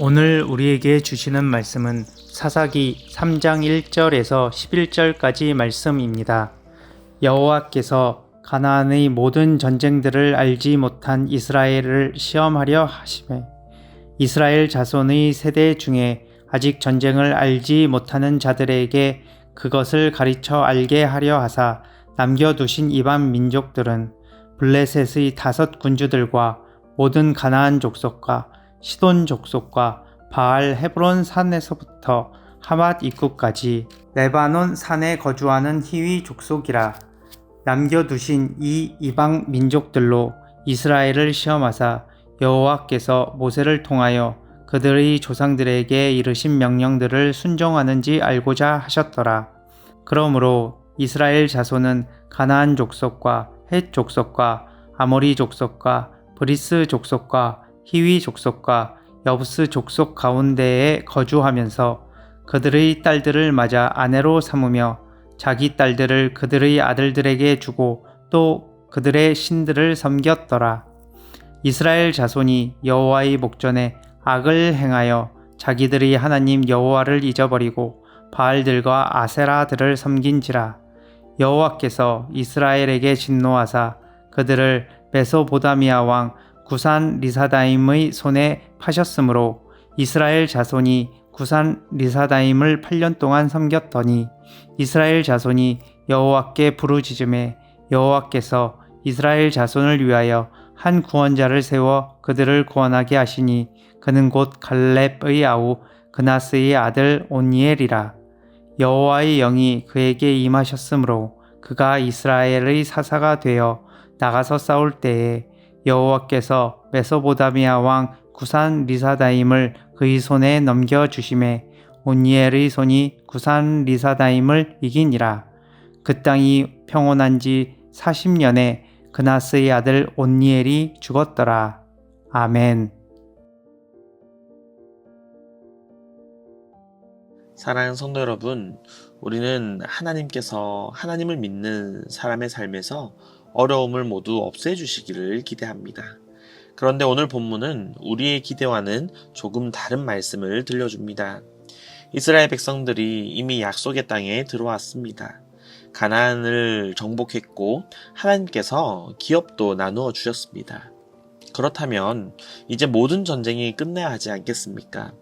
오늘 우리에게 주시는 말씀은 사사기 3장 1절에서 11절까지 말씀입니다. 여호와께서 가나안의 모든 전쟁들을 알지 못한 이스라엘을 시험하려 하시매 이스라엘 자손의 세대 중에 아직 전쟁을 알지 못하는 자들에게 그것을 가르쳐 알게 하려 하사 남겨두신 이방 민족들은 블레셋의 5 군주들과 모든 가나안 족속과 시돈 족속과 바알 헤브론 산에서부터 하맛 입구까지 레바논 산에 거주하는 히위 족속이라. 남겨두신 이 이방 민족들로 이스라엘을 시험하사 여호와께서 모세를 통하여 그들의 조상들에게 이르신 명령들을 순종하는지 알고자 하셨더라. 그러므로 이스라엘 자손은 가나안 족속과 헷 족속과 아모리 족속과 브리스 족속과 히위 족속과 여부스 족속 가운데에 거주하면서 그들의 딸들을 맞아 아내로 삼으며 자기 딸들을 그들의 아들들에게 주고 또 그들의 신들을 섬겼더라. 이스라엘 자손이 여호와의 목전에 악을 행하여 자기들의 하나님 여호와를 잊어버리고 바알들과 아세라들을 섬긴지라. 여호와께서 이스라엘에게 진노하사 그들을 메소보다미아 왕 구산 리사다임의 손에 파셨으므로 이스라엘 자손이 구산 리사다임을 8년 동안 섬겼더니 이스라엘 자손이 여호와께 부르짖음에 여호와께서 이스라엘 자손을 위하여 한 구원자를 세워 그들을 구원하게 하시니 그는 곧 갈렙의 아우 그나스의 아들 온니엘이라. 여호와의 영이 그에게 임하셨으므로 그가 이스라엘의 사사가 되어 나가서 싸울 때에 여호와께서 메소보다미아 왕 구산 리사다임을 그의 손에 넘겨주심에 온니엘의 손이 구산 리사다임을 이기니라. 그 땅이 평온한 지 40년에 그나스의 아들 온니엘이 죽었더라. 아멘. 사랑하는 성도 여러분, 우리는 하나님께서 하나님을 믿는 사람의 삶에서 어려움을 모두 없애주시기를 기대합니다. 그런데 오늘 본문은 우리의 기대와는 조금 다른 말씀을 들려줍니다. 이스라엘 백성들이 이미 약속의 땅에 들어왔습니다. 가나안을 정복했고 하나님께서 기업도 나누어 주셨습니다. 그렇다면 이제 모든 전쟁이 끝나야 하지 않겠습니까?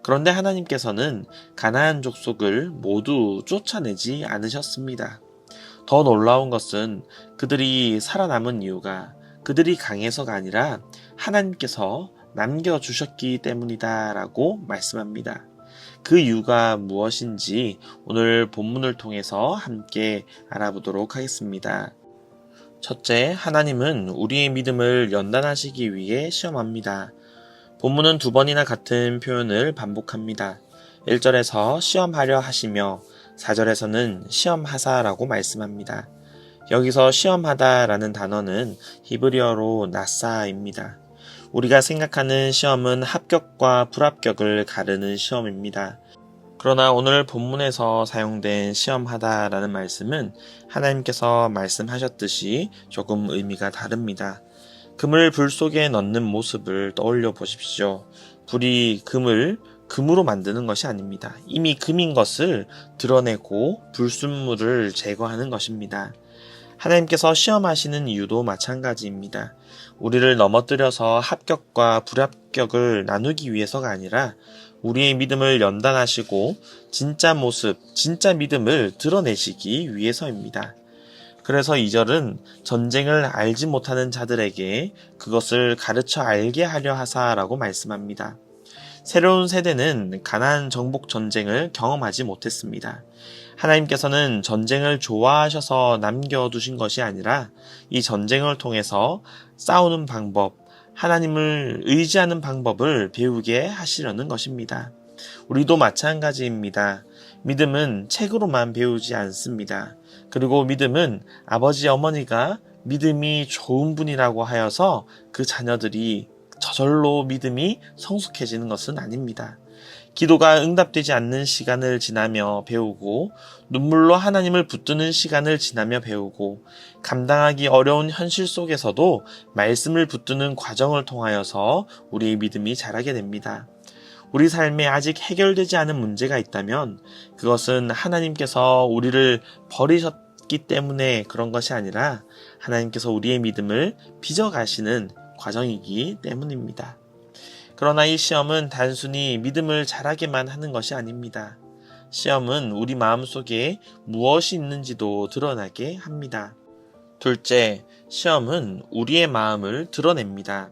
그런데 하나님께서는 가나안 족속을 모두 쫓아내지 않으셨습니다. 더 놀라운 것은 그들이 살아남은 이유가 그들이 강해서가 아니라 하나님께서 남겨주셨기 때문이다 라고 말씀합니다. 그 이유가 무엇인지 오늘 본문을 통해서 함께 알아보도록 하겠습니다. 첫째, 하나님은 우리의 믿음을 연단하시기 위해 시험합니다. 본문은 2번이나 같은 표현을 반복합니다. 1절에서 시험하려 하시며 4절에서는 시험하사라고 말씀합니다. 여기서 시험하다라는 단어는 히브리어로 나사입니다. 우리가 생각하는 시험은 합격과 불합격을 가르는 시험입니다. 그러나 오늘 본문에서 사용된 시험하다라는 말씀은 하나님께서 말씀하셨듯이 조금 의미가 다릅니다. 금을 불 속에 넣는 모습을 떠올려 보십시오. 불이 금을 금으로 만드는 것이 아닙니다. 이미 금인 것을 드러내고 불순물을 제거하는 것입니다. 하나님께서 시험하시는 이유도 마찬가지입니다. 우리를 넘어뜨려서 합격과 불합격을 나누기 위해서가 아니라 우리의 믿음을 연단하시고 진짜 모습, 진짜 믿음을 드러내시기 위해서입니다. 그래서 2절은 전쟁을 알지 못하는 자들에게 그것을 가르쳐 알게 하려 하사라고 말씀합니다. 새로운 세대는 가나안 정복 전쟁을 경험하지 못했습니다. 하나님께서는 전쟁을 좋아하셔서 남겨두신 것이 아니라 이 전쟁을 통해서 싸우는 방법, 하나님을 의지하는 방법을 배우게 하시려는 것입니다. 우리도 마찬가지입니다. 믿음은 책으로만 배우지 않습니다. 그리고 믿음은 아버지 어머니가 믿음이 좋은 분이라고 하여서 그 자녀들이 저절로 믿음이 성숙해지는 것은 아닙니다. 기도가 응답되지 않는 시간을 지나며 배우고 눈물로 하나님을 붙드는 시간을 지나며 배우고 감당하기 어려운 현실 속에서도 말씀을 붙드는 과정을 통하여서 우리의 믿음이 자라게 됩니다. 우리 삶에 아직 해결되지 않은 문제가 있다면 그것은 하나님께서 우리를 버리셨기 때문에 그런 것이 아니라 하나님께서 우리의 믿음을 빚어가시는 과정이기 때문입니다. 그러나 이 시험은 단순히 믿음을 자라게만 하는 것이 아닙니다. 시험은 우리 마음속에 무엇이 있는지도 드러나게 합니다. 둘째, 시험은 우리의 마음을 드러냅니다.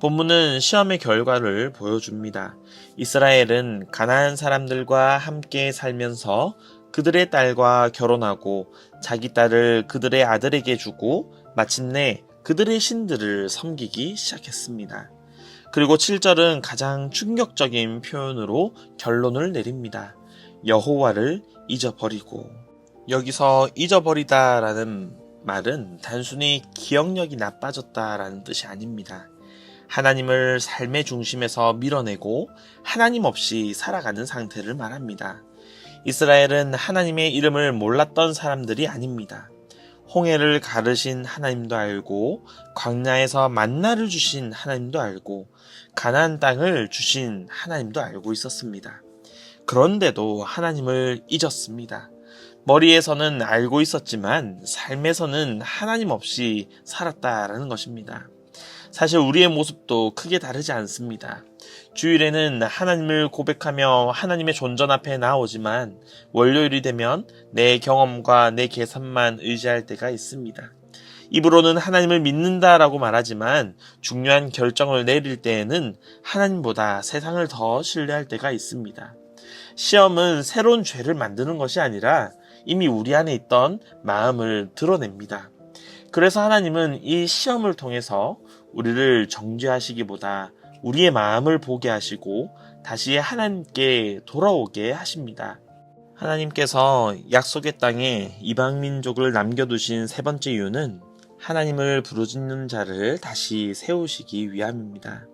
본문은 시험의 결과를 보여줍니다. 이스라엘은 가나안 사람들과 함께 살면서 그들의 딸과 결혼하고 자기 딸을 그들의 아들에게 주고 마침내 그들의 신들을 섬기기 시작했습니다. 그리고 7절은 가장 충격적인 표현으로 결론을 내립니다. 여호와를 잊어버리고. 여기서 잊어버리다라는 말은 단순히 기억력이 나빠졌다라는 뜻이 아닙니다. 하나님을 삶의 중심에서 밀어내고 하나님 없이 살아가는 상태를 말합니다. 이스라엘은 하나님의 이름을 몰랐던 사람들이 아닙니다. 홍해를 가르신 하나님도 알고 광야에서 만나를 주신 하나님도 알고 가나안 땅을 주신 하나님도 알고 있었습니다. 그런데도 하나님을 잊었습니다. 머리에서는 알고 있었지만 삶에서는 하나님 없이 살았다라는 것입니다. 사실 우리의 모습도 크게 다르지 않습니다. 주일에는 하나님을 고백하며 하나님의 존전 앞에 나오지만 월요일이 되면 내 경험과 내 계산만 의지할 때가 있습니다. 입으로는 하나님을 믿는다라고 말하지만 중요한 결정을 내릴 때에는 하나님보다 세상을 더 신뢰할 때가 있습니다. 시험은 새로운 죄를 만드는 것이 아니라 이미 우리 안에 있던 마음을 드러냅니다. 그래서 하나님은 이 시험을 통해서 우리를 정죄하시기보다 우리의 마음을 보게 하시고 다시 하나님께 돌아오게 하십니다. 하나님께서 약속의 땅에 이방 민족을 남겨두신 세 번째 이유는 하나님을 부르짖는 자를 다시 세우시기 위함입니다.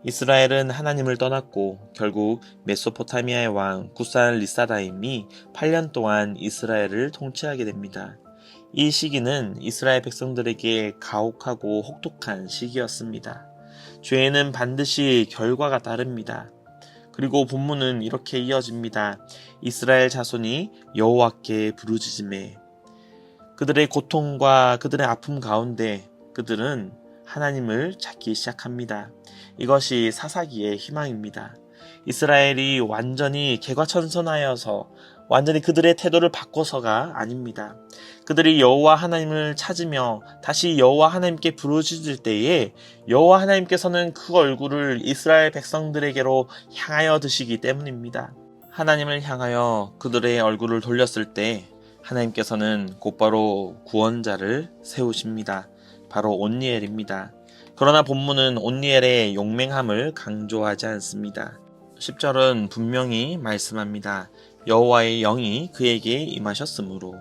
이스라엘은 하나님을 떠났고 결국 메소포타미아의 왕 구산 리사다임이 8년 동안 이스라엘을 통치하게 됩니다. 이 시기는 이스라엘 백성들에게 가혹하고 혹독한 시기였습니다. 죄에는 반드시 결과가 따릅니다. 그리고 본문은 이렇게 이어집니다. 이스라엘 자손이 여호와께 부르짖음에. 그들의 고통과 그들의 아픔 가운데 그들은 하나님을 찾기 시작합니다. 이것이 사사기의 희망입니다. 이스라엘이 완전히 개과천선하여서 완전히 그들의 태도를 바꿔서가 아닙니다. 그들이 여호와 하나님을 찾으며 다시 여호와 하나님께 부르짖을 때에 여호와 하나님께서는 그 얼굴을 이스라엘 백성들에게로 향하여 드시기 때문입니다. 하나님을 향하여 그들의 얼굴을 돌렸을 때 하나님께서는 곧바로 구원자를 세우십니다. 바로 온니엘입니다. 그러나 본문은 온니엘의 용맹함을 강조하지 않습니다. 10절은 분명히 말씀합니다. 여호와의 영이 그에게 임하셨으므로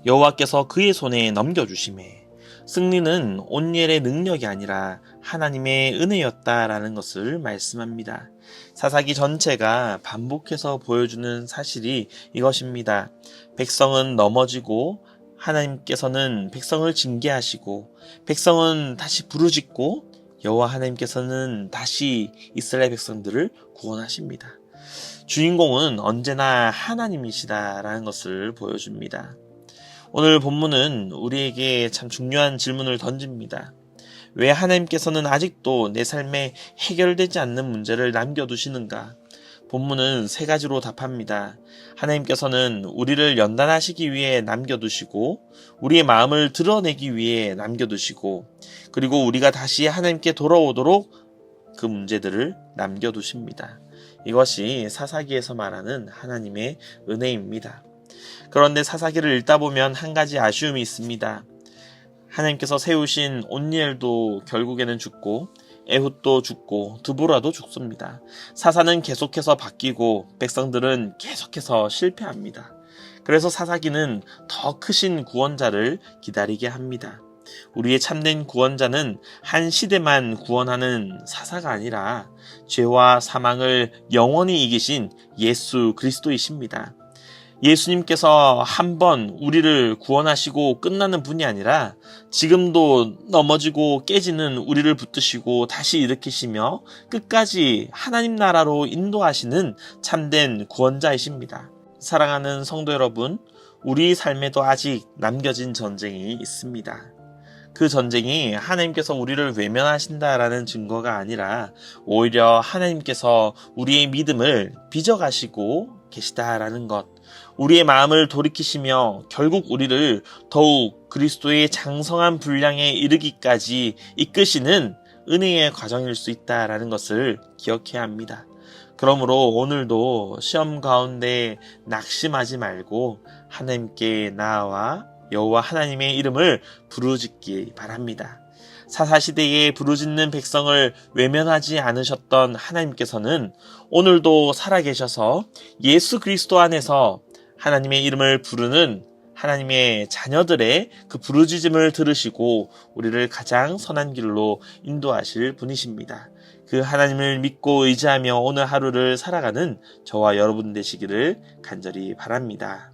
여호와께서 그의 손에 넘겨주심에. 승리는 온니엘의 능력이 아니라 하나님의 은혜였다라는 것을 말씀합니다. 사사기 전체가 반복해서 보여주는 사실이 이것입니다. 백성은 넘어지고 하나님께서는 백성을 징계하시고 백성은 다시 부르짖고 여호와 하나님께서는 다시 이스라엘 백성들을 구원하십니다. 주인공은 언제나 하나님이시다라는 것을 보여줍니다. 오늘 본문은 우리에게 참 중요한 질문을 던집니다. 왜 하나님께서는 아직도 내 삶에 해결되지 않는 문제를 남겨두시는가? 본문은 세 가지로 답합니다. 하나님께서는 우리를 연단하시기 위해 남겨두시고 우리의 마음을 드러내기 위해 남겨두시고 그리고 우리가 다시 하나님께 돌아오도록 그 문제들을 남겨두십니다. 이것이 사사기에서 말하는 하나님의 은혜입니다. 그런데 사사기를 읽다 보면 한 가지 아쉬움이 있습니다. 하나님께서 세우신 온니엘도 결국에는 죽고 에훗도 죽고 드보라도 죽습니다. 사사는 계속해서 바뀌고 백성들은 계속해서 실패합니다. 그래서 사사기는 더 크신 구원자를 기다리게 합니다. 우리의 참된 구원자는 한 시대만 구원하는 사사가 아니라 죄와 사망을 영원히 이기신 예수 그리스도이십니다. 예수님께서 한 번 우리를 구원하시고 끝나는 분이 아니라 지금도 넘어지고 깨지는 우리를 붙드시고 다시 일으키시며 끝까지 하나님 나라로 인도하시는 참된 구원자이십니다. 사랑하는 성도 여러분, 우리 삶에도 아직 남겨진 전쟁이 있습니다. 그 전쟁이 하나님께서 우리를 외면하신다라는 증거가 아니라 오히려 하나님께서 우리의 믿음을 빚어가시고 계시다라는 것, 우리의 마음을 돌이키시며 결국 우리를 더욱 그리스도의 장성한 분량에 이르기까지 이끄시는 은혜의 과정일 수 있다라는 것을 기억해야 합니다. 그러므로 오늘도 시험 가운데 낙심하지 말고 하나님께 나아와 여호와 하나님의 이름을 부르짖기 바랍니다. 사사시대에 부르짖는 백성을 외면하지 않으셨던 하나님께서는 오늘도 살아계셔서 예수 그리스도 안에서 하나님의 이름을 부르는 하나님의 자녀들의 그 부르짖음을 들으시고 우리를 가장 선한 길로 인도하실 분이십니다. 그 하나님을 믿고 의지하며 오늘 하루를 살아가는 저와 여러분 되시기를 간절히 바랍니다.